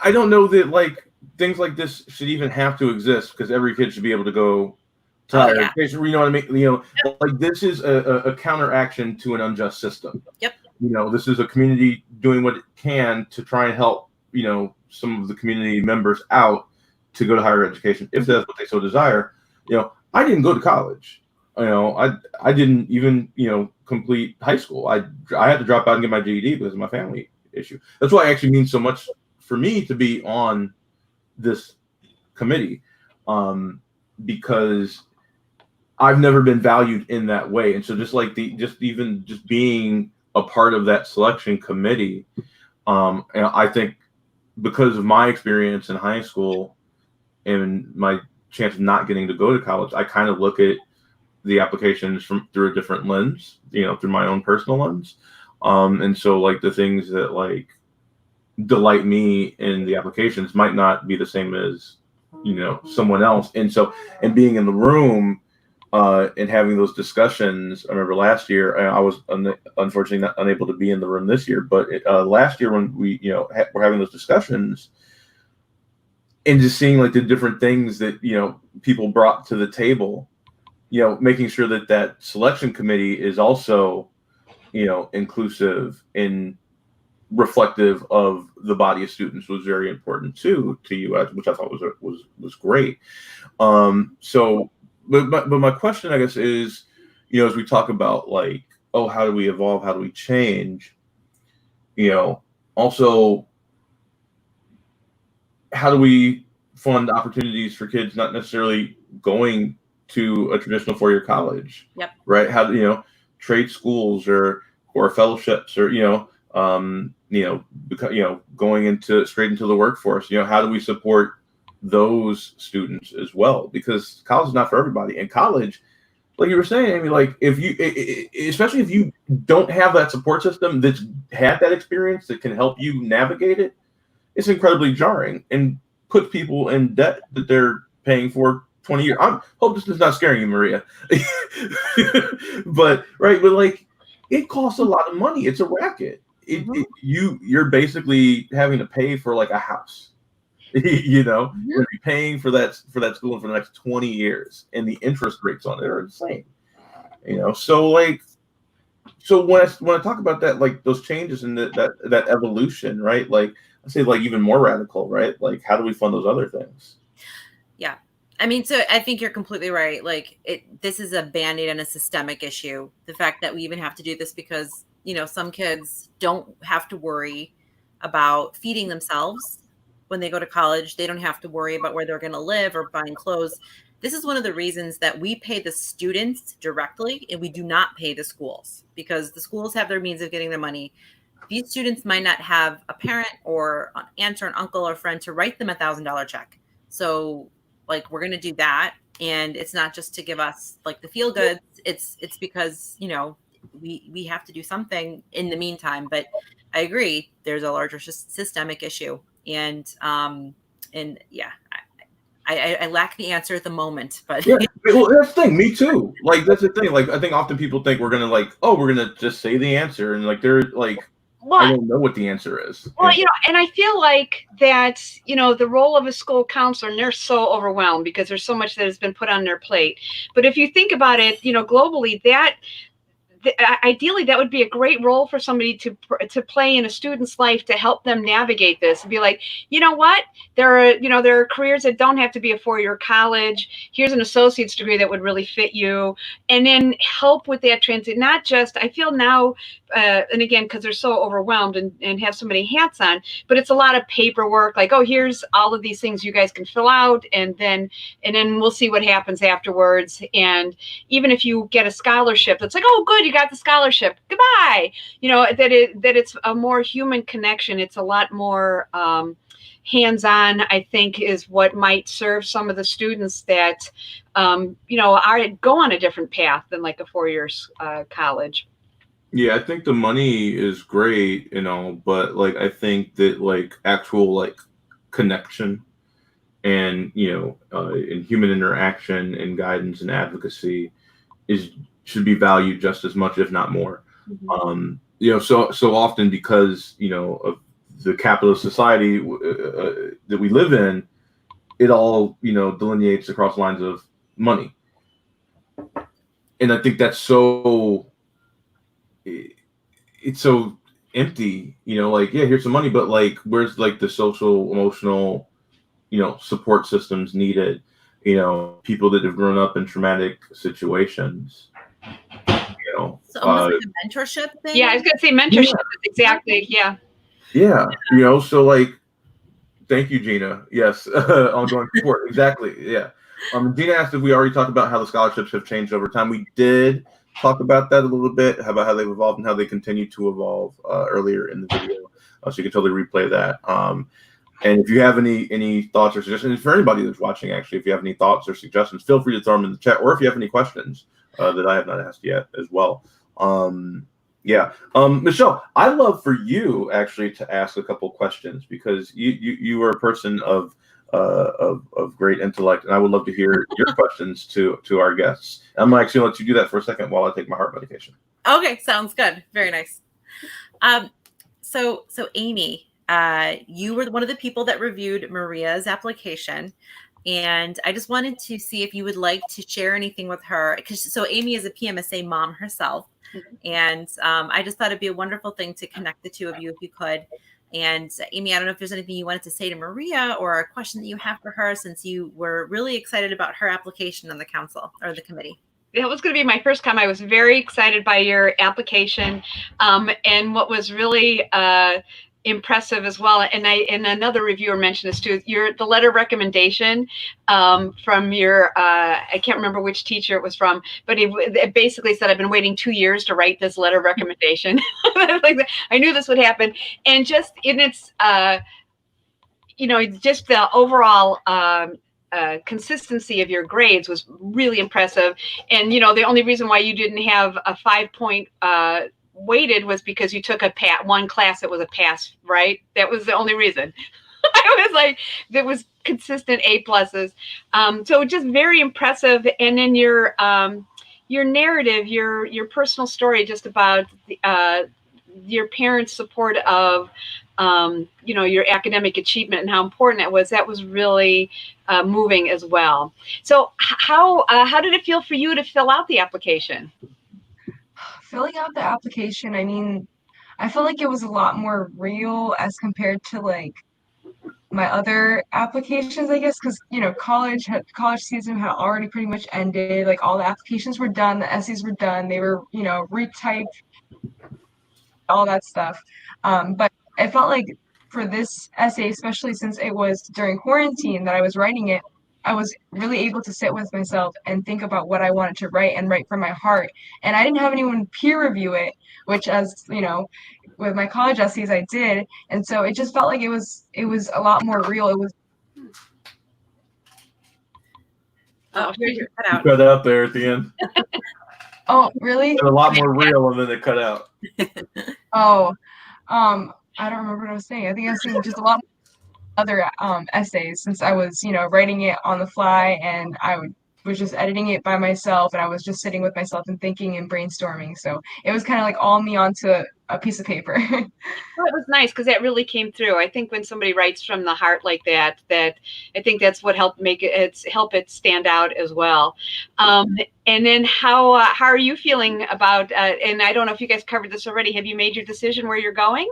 I don't know that like things like this should even have to exist, because every kid should be able to go to higher education. You know what I mean? Like this is a counteraction to an unjust system. Yep. This is a community doing what it can to try and help, some of the community members out to go to higher education if that's what they so desire. I didn't go to college. I didn't even, complete high school. I had to drop out and get my GED because of my family issue. That's why it actually means so much for me to be on this committee, because I've never been valued in that way. And so just being a part of that selection committee, and I think because of my experience in high school and my chance of not getting to go to college, I kind of look at the applications through a different lens, through my own personal lens. And so like the things that like delight me in the applications might not be the same as, someone else. And being in the room, and having those discussions. I remember last year, I was unfortunately not unable to be in the room this year, but last year when we, were having those discussions and just seeing like the different things that, people brought to the table, making sure that selection committee is also, inclusive and reflective of the body of students was very important too to you, which I thought was great. But my question, I guess, is, as we talk about like, how do we evolve? How do we change? Also, how do we fund opportunities for kids not necessarily going to a traditional four-year college? Yep. Right? How do, you know, trade schools or fellowships, or going into straight into the workforce? You know, how do we support those students as well? Because college is not for everybody. And college, like you were saying, I mean, like if you, especially if you don't have that support system that's had that experience that can help you navigate it, it's incredibly jarring and puts people in debt that they're paying for 20 years. I hope this is not scaring you, Maria. but like it costs a lot of money. It's a racket. You're basically having to pay for like a house. You're paying for that school for the next 20 years, and the interest rates on it are insane. So when I talk about that, like those changes and that evolution, right? Like I say, like even more radical, right? Like how do we fund those other things? Yeah. I mean, so I think you're completely right. Like this is a Band-Aid and a systemic issue. The fact that we even have to do this because, some kids don't have to worry about feeding themselves when they go to college. They don't have to worry about where they're going to live or buying clothes. This is one of the reasons that we pay the students directly and we do not pay the schools, because the schools have their means of getting their money. These students might not have a parent or an aunt or an uncle or friend to write them $1,000 check. So like, we're going to do that. And it's not just to give us like the feel goods. It's because, we have to do something in the meantime. But I agree, there's a larger systemic issue. And yeah, I lack the answer at the moment, but yeah, well, that's the thing. Me too. Like that's the thing. Like I think often people think we're gonna just say the answer, and like they're like, I don't know what the answer is. Well, and I feel like that, the role of a school counselor, and they're so overwhelmed because there's so much that has been put on their plate. But if you think about it, globally, ideally that would be a great role for somebody to play in a student's life to help them navigate this and be like, you know what, there are careers that don't have to be a 4-year college. Here's an associate's degree that would really fit you, and then help with that transit. Not just, I feel now, and again, because they're so overwhelmed and have so many hats on, but it's a lot of paperwork, like, oh, here's all of these things you guys can fill out, and then we'll see what happens afterwards. And even if you get a scholarship, it's like, oh, good, you got the scholarship, goodbye. That it's a more human connection. It's a lot more hands-on, I think, is what might serve some of the students that go on a different path than like a 4-year college. Yeah, I think the money is great, but like I think that like actual like connection and in human interaction and guidance and advocacy should be valued just as much, if not more. So often, because of the capitalist society that we live in, it all delineates across lines of money, and I think that's it's so empty. Like, yeah, here's some money, but like, where's like the social, emotional, support systems needed? People that have grown up in traumatic situations. So almost like a mentorship thing. Yeah, I was gonna say mentorship. Yeah. Exactly. Yeah. Yeah. So like, thank you, Gina. Yes. Ongoing support. Exactly. Yeah. Gina asked if we already talked about how the scholarships have changed over time. We did talk about that a little bit, about how they've evolved and how they continue to evolve earlier in the video. So you can totally replay that. And if you have any thoughts or suggestions, for anybody that's watching, actually, if you have any thoughts or suggestions, feel free to throw them in the chat, or if you have any questions that I have not asked yet as well. Michelle, I'd love for you actually to ask a couple questions, because you are a person of great intellect, and I would love to hear your questions to our guests. I'm actually going to let you do that for a second while I take my heart medication. Okay, sounds good. Very nice. So Amy, you were one of the people that reviewed Maria's application, and I just wanted to see if you would like to share anything with her. So Amy is a PMSA mom herself, and I just thought it'd be a wonderful thing to connect the two of you if you could. And Amy, I don't know if there's anything you wanted to say to Maria or a question that you have for her, since you were really excited about her application on the council or the committee. It was going to be my first time. I was very excited by your application. And what was really impressive as well. And another reviewer mentioned this too. The letter recommendation from your I can't remember which teacher it was from, but it basically said, I've been waiting 2 years to write this letter recommendation. Like, I knew this would happen. And just in its just the overall consistency of your grades was really impressive. And the only reason why you didn't have a 5-point weighted was because you took one class that was a pass, right? That was the only reason. I was like, there was consistent A+. So just very impressive. And then your narrative, your personal story, just about your parents' support of your academic achievement and how important it was. That was really moving as well. So how did it feel for you to fill out the application? Filling out the application, I mean, I felt like it was a lot more real as compared to like my other applications, I guess, because college season had already pretty much ended. Like all the applications were done, the essays were done, they were retyped, all that stuff. But I felt like for this essay, especially since it was during quarantine that I was writing it, I was really able to sit with myself and think about what I wanted to write and write from my heart. And I didn't have anyone peer review it, which, as with my college essays I did. And so it just felt like it was a lot more real. It was you cut out. You cut out there at the end. Oh, really? A lot more real, and then it cut out. Oh, I don't remember what I was saying. I think I was saying just a lot other essays, since I was writing it on the fly, and was just editing it by myself, and I was just sitting with myself and thinking and brainstorming. So it was kind of like all me onto a piece of paper. Well, it was nice because that really came through. I think when somebody writes from the heart like that I think that's what helped help it stand out as well. And then how are you feeling about? And I don't know if you guys covered this already. Have you made your decision where you're going?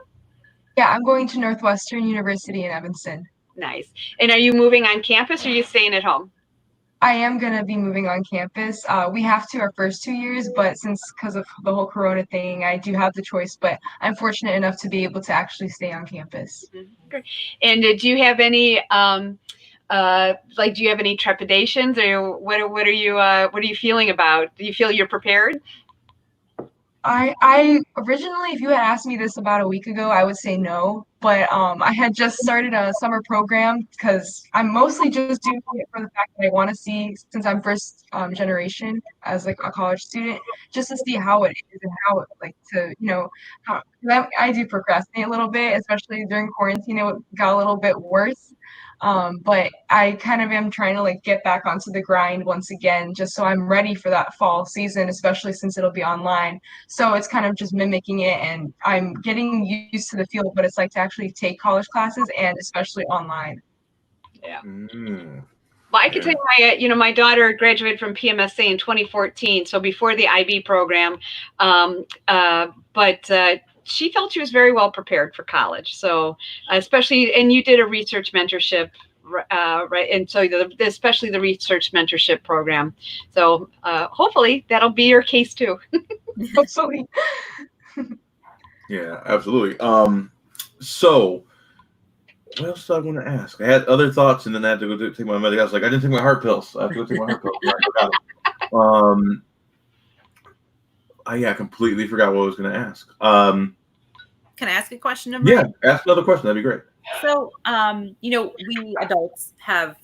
Yeah, I'm going to Northwestern University in Evanston. Nice. And are you moving on campus or are you staying at home? I am going to be moving on campus. We have to our first 2 years, but because of the whole Corona thing, I do have the choice, but I'm fortunate enough to be able to actually stay on campus. Great. And do you have any, do you have any trepidations, or what are you feeling about? Do you feel you're prepared? I originally, if you had asked me this about a week ago, I would say no. But I had just started a summer program because I'm mostly just doing it for the fact that I want to see, since I'm first generation as like a college student, just to see how it is and how it, like, to how I do procrastinate a little bit, especially during quarantine. It got a little bit worse. But I kind of am trying to like get back onto the grind once again, just so I'm ready for that fall season, especially since it'll be online. So it's kind of just mimicking it, and I'm getting used to the feel of what it's like to actually take college classes, and especially online. Yeah. Mm. Well, I can tell you, my daughter graduated from PMSA in 2014, so before the IB program. But she felt she was very well prepared for college. So especially, and you did a research mentorship, right? And so especially the research mentorship program. So hopefully that'll be your case too. Hopefully. Yeah, absolutely. So what else do I want to ask? I had other thoughts, and then I had to go take my medication. I was like, I didn't take my heart pills. I have to go take my heart pills. I forgot it. I completely forgot what I was going to ask. Can I ask a question? Yeah, ask another question. That'd be great. So, we adults have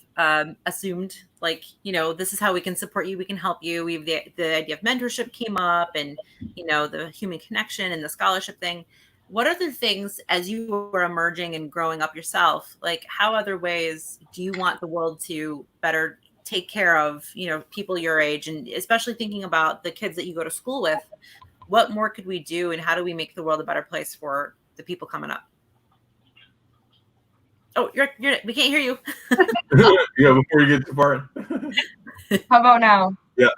assumed, like, this is how we can support you, we can help you. We have the idea of mentorship came up, and the human connection and the scholarship thing. What other things, as you were emerging and growing up yourself, like how other ways do you want the world to better take care of people your age, and especially thinking about the kids that you go to school with? What more could we do, and how do we make the world a better place for the people coming up? Oh, we can't hear you. Yeah, before you get too far. How about now? Yeah.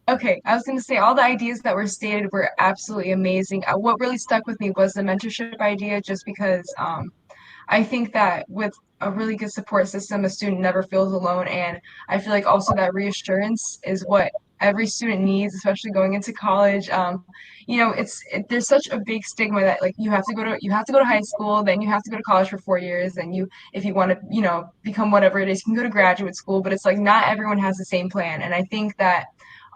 Okay, I was going to say all the ideas that were stated were absolutely amazing. What really stuck with me was the mentorship idea, just because I think that with a really good support system, a student never feels alone. And I feel like also that reassurance is what every student needs, especially going into college. You know, there's such a big stigma that like you have to go to high school, then you have to go to college for 4 years, then if you want to, you know, become whatever it is, you can go to graduate school, but it's like not everyone has the same plan. And I think that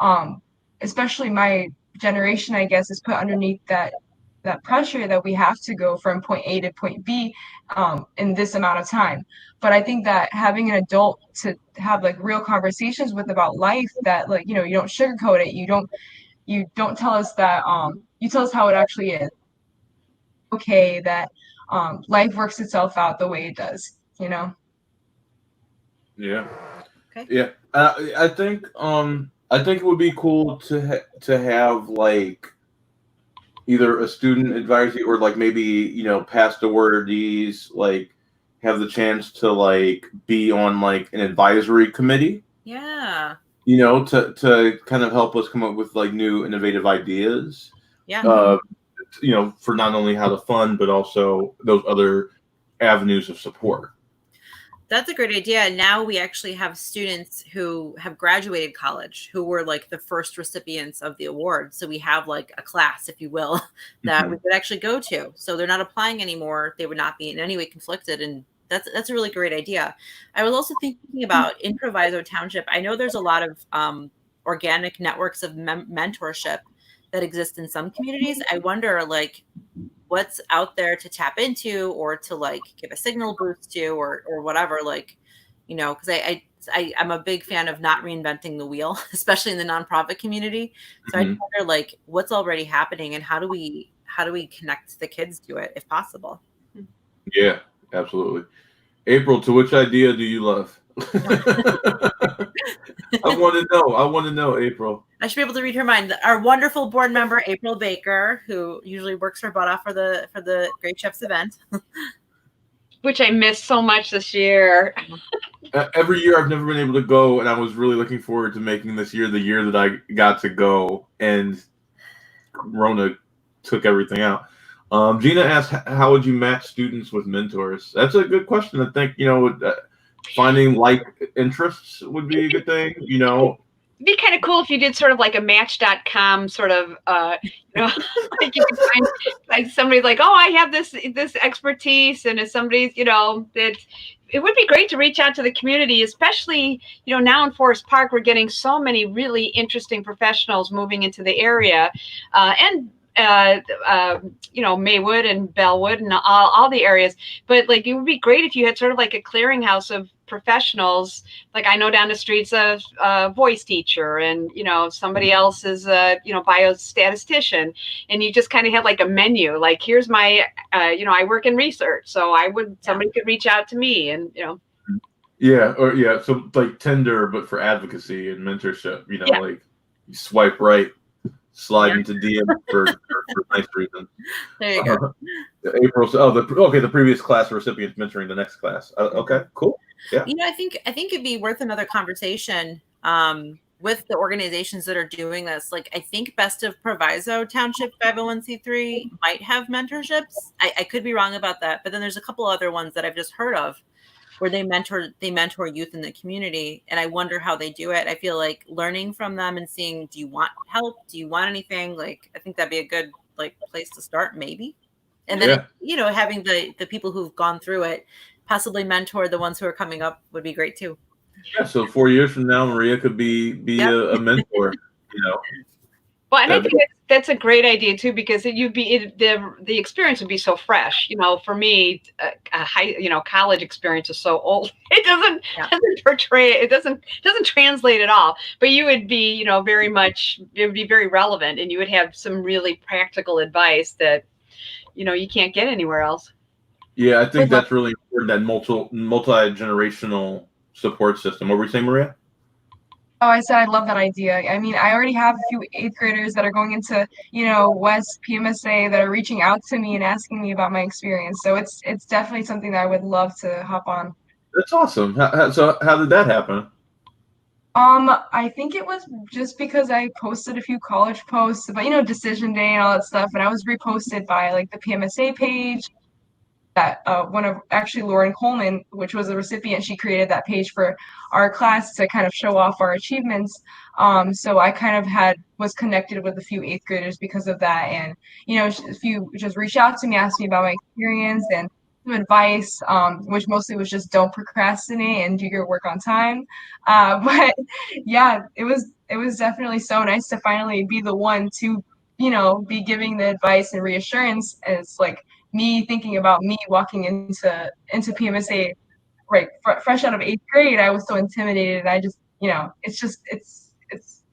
um especially my generation, I guess, is put underneath that pressure that we have to go from point A to point B in this amount of time. But I think that having an adult to have like real conversations with about life, that like, you know, you don't sugarcoat it, you don't tell us that you tell us how it actually is. Okay, that life works itself out the way it does, you know? Yeah. Okay. Yeah. I think it would be cool to have like either a student advisory or like maybe, you know, past awardees like have the chance to like be on like an advisory committee, Yeah. you know, to kind of help us come up with like new innovative ideas. Yeah. You know, for not only how to fund but also those other avenues of support. That's a great idea. Now we actually have students who have graduated college who were like the first recipients of the award. So we have like a class, if you will, that we could actually go to. So they're not applying anymore. They would not be in any way conflicted. And that's a really great idea. I was also thinking about in Proviso Township. I know there's a lot of organic networks of mentorship that exist in some communities. I wonder like what's out there to tap into or to like give a signal boost to or whatever, like, you know, because I'm a big fan of not reinventing the wheel, especially in the nonprofit community. So I wonder like what's already happening and how do we connect the kids to it if possible. Yeah, absolutely. April, to which idea do you love? I want to know, April. I should be able to read her mind. Our wonderful board member, April Baker, who usually works her butt off for the Great Chefs event. Which I missed so much this year. Every year I've never been able to go, and I was really looking forward to making this year the year that I got to go, and Corona took everything out. Gina asked, how would you match students with mentors? That's a good question. I think, you know, finding like interests would be a good thing, you know. It'd be kind of cool if you did sort of like a match.com sort of, you know, like you could find like somebody like, oh, I have this expertise. And if somebody's, you know, that it would be great to reach out to the community, especially, you know, now in Forest Park, we're getting so many really interesting professionals moving into the area and you know, Maywood and Bellwood and all the areas. But like, it would be great if you had sort of like a clearinghouse of professionals. Like I know down the streets a voice teacher, and you know somebody else is a you know biostatistician, and you just kind of had like a menu. Like here's my you know I work in research, so somebody could reach out to me, and you know. Yeah, or yeah, so like Tinder but for advocacy and mentorship. You know, like you swipe right. Slide into DM for nice reasons. There you go. April. The previous class recipients mentoring the next class. Okay, cool. Yeah. You know, I think it'd be worth another conversation with the organizations that are doing this. Like, I think Best of Proviso Township 501c3 might have mentorships. I could be wrong about that, but then there's a couple other ones that I've just heard of where they mentor youth in the community, and I wonder how they do it. I feel like learning from them and seeing, do you want help? Do you want anything? Like, I think that'd be a good like place to start, maybe. And then you know, having the people who've gone through it possibly mentor the ones who are coming up would be great too. Yeah. So 4 years from now, Maria could be a mentor. You know. Well, and I think that's a great idea too, because the experience would be so fresh. You know, for me, college experience is so old. It doesn't portray, it doesn't translate at all. But you would be, you know, very much, it would be very relevant, and you would have some really practical advice that, you know, you can't get anywhere else. Yeah, I think that's really important, that multi-generational support system. What were you saying, Maria? Oh, I said I love that idea. I mean, I already have a few 8th graders that are going into, you know, West PMSA that are reaching out to me and asking me about my experience. So it's definitely something that I would love to hop on. That's awesome. So how did that happen? I think it was just because I posted a few college posts about, you know, decision day and all that stuff, and I was reposted by like the PMSA page. that one of actually Lauren Coleman, which was a recipient, she created that page for our class to kind of show off our achievements. So I kind of was connected with a few 8th graders because of that. And, if you just reach out to me, ask me about my experience and some advice, which mostly was just don't procrastinate and do your work on time. But yeah, it was definitely so nice to finally be the one to, be giving the advice and reassurance. And it's like me thinking about me walking into PMSA, right, fresh out of 8th grade. I was so intimidated. I just, it's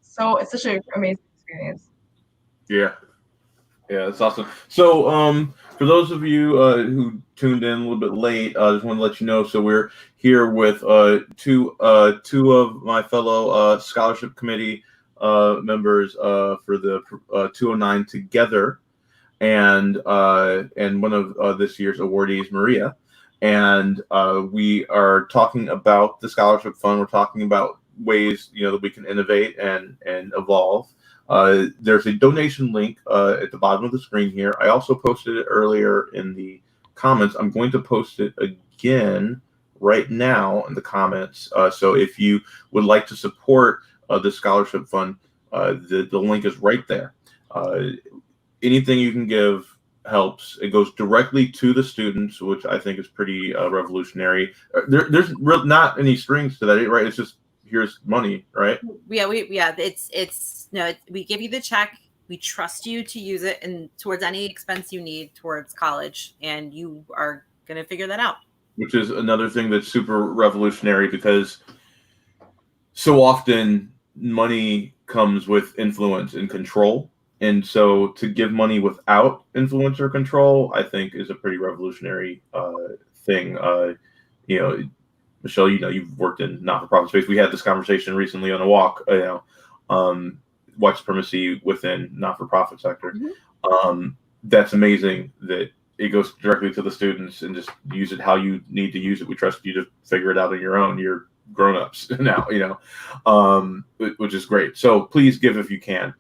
such an amazing experience. Yeah. Yeah, that's awesome. So, for those of you who tuned in a little bit late, I just want to let you know. So we're here with two of my fellow scholarship committee members for the 209 together, and one of this year's awardees, Maria, and we are talking about the scholarship fund. We're talking about ways that we can innovate and evolve. There's a donation link at the bottom of the screen here. I also posted it earlier in the comments. I'm going to post it again right now in the comments. So if you would like to support the scholarship fund, the link is right there. Anything you can give helps. It goes directly to the students, which I think is pretty revolutionary. There's not any strings to that, right? It's just here's money, right? Yeah, we give you the check. We trust you to use it and towards any expense you need towards college, and you are going to figure that out. Which is another thing that's super revolutionary, because so often money comes with influence and control. And so to give money without influence or control, I think is a pretty revolutionary thing. Michelle, you've worked in not-for-profit space. We had this conversation recently on a walk, white supremacy within not-for-profit sector. Mm-hmm. That's amazing that it goes directly to the students, and just use it how you need to use it. We trust you to figure it out on your own. You're grown-ups now, which is great. So please give if you can.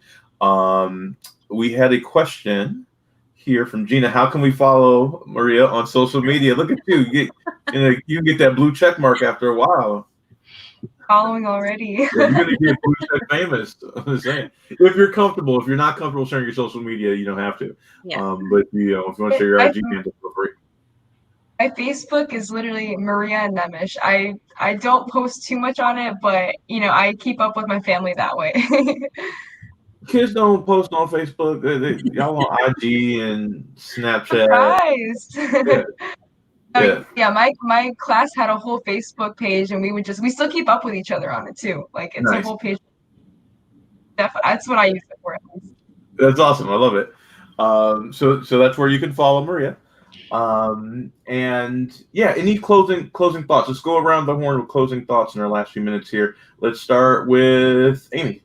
We had a question here from Gina. How can we follow Maria on social media? Look at you. You can get that blue check mark after a while. Following already. Yeah, you're going to get blue check famous. I'm saying. If you're comfortable. If you're not comfortable sharing your social media, you don't have to. Yeah. But if you want to share your IG handle, feel free. My Facebook is literally Maria and Nemish. I don't post too much on it, but I keep up with my family that way. Kids don't post on Facebook. Y'all on IG and Snapchat. Surprised. Yeah. My class had a whole Facebook page, and we still keep up with each other on it too. Like, it's nice. A whole page. That's what I use it for. That's awesome. I love it. So that's where you can follow Maria. And yeah, any closing thoughts? Let's go around the horn with closing thoughts in our last few minutes here. Let's start with Amy.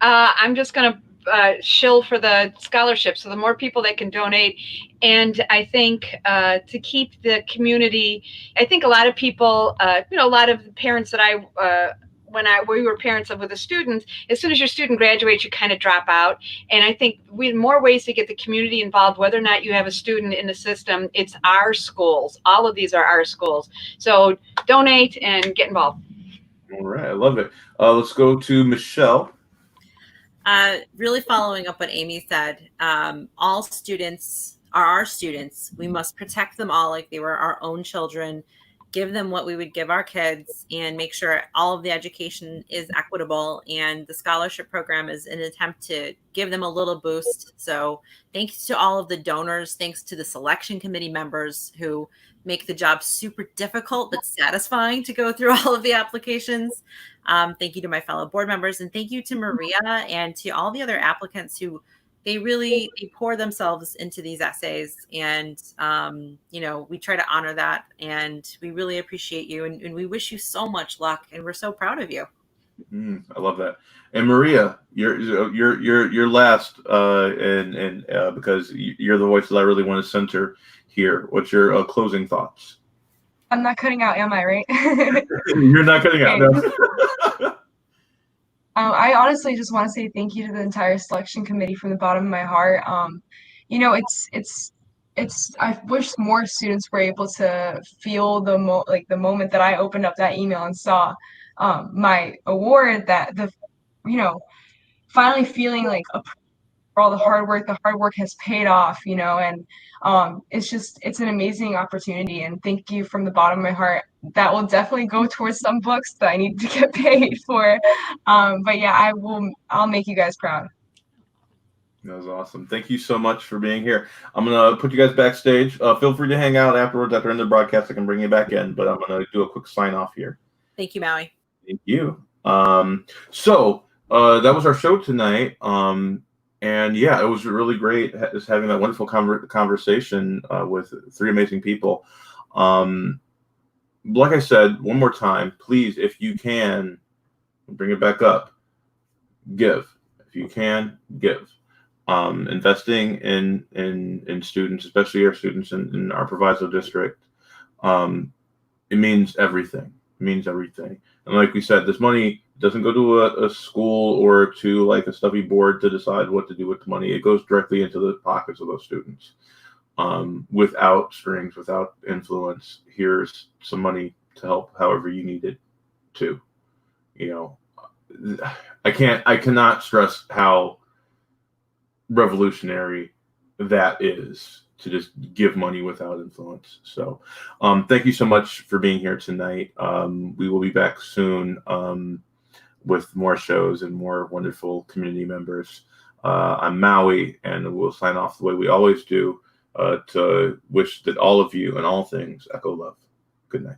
I'm just going to shill for the scholarship. So the more people that can donate. And I think to keep the community, I think a lot of people, a lot of the parents that when we were parents with a student, as soon as your student graduates, you kind of drop out. And I think we have more ways to get the community involved, whether or not you have a student in the system. It's our schools. All of these are our schools. So donate and get involved. All right. I love it. Let's go to Michelle. Really following up what Amy said, all students are our students. We must protect them all like they were our own children, give them what we would give our kids, and make sure all of the education is equitable. And the scholarship program is an attempt to give them a little boost. So thanks to all of the donors, thanks to the selection committee members who make the job super difficult but satisfying to go through all of the applications. Thank you to my fellow board members, and thank you to Maria and to all the other applicants who they pour themselves into these essays, and we try to honor that, and we really appreciate you, and we wish you so much luck, and we're so proud of you. I love that. And Maria, you're last, and because you're the voice that I really want to center here. What's your closing thoughts? I'm not cutting out, am I, right? You're not cutting out, no. I honestly just want to say thank you to the entire selection committee from the bottom of my heart. It's I wish more students were able to feel the moment that I opened up that email and saw my award, that finally feeling like for all the hard work has paid off, and it's an amazing opportunity, and thank you from the bottom of my heart. That will definitely go towards some books that I need to get paid for. But yeah, I'll make you guys proud. That was awesome. Thank you so much for being here. I'm going to put you guys backstage. Feel free to hang out afterwards. After end of the broadcast, I can bring you back in, but I'm going to do a quick sign off here. Thank you, Maui. Thank you. So that was our show tonight. And yeah, it was really great just having that wonderful conversation with three amazing people. Like I said, one more time, please, if you can, bring it back up. Give. If you can, give. Investing in students, especially our students in our Proviso district, it means everything. It means everything. And like we said, this money doesn't go to a school or to like a stuffy board to decide what to do with the money. It goes directly into the pockets of those students. Without strings, without influence. Here's some money to help however you need it to. I cannot stress how revolutionary that is, to just give money without influence. So thank you so much for being here tonight. We will be back soon with more shows and more wonderful community members. I'm Maui, and we'll sign off the way we always do, to wish that all of you and all things echo love. Good night.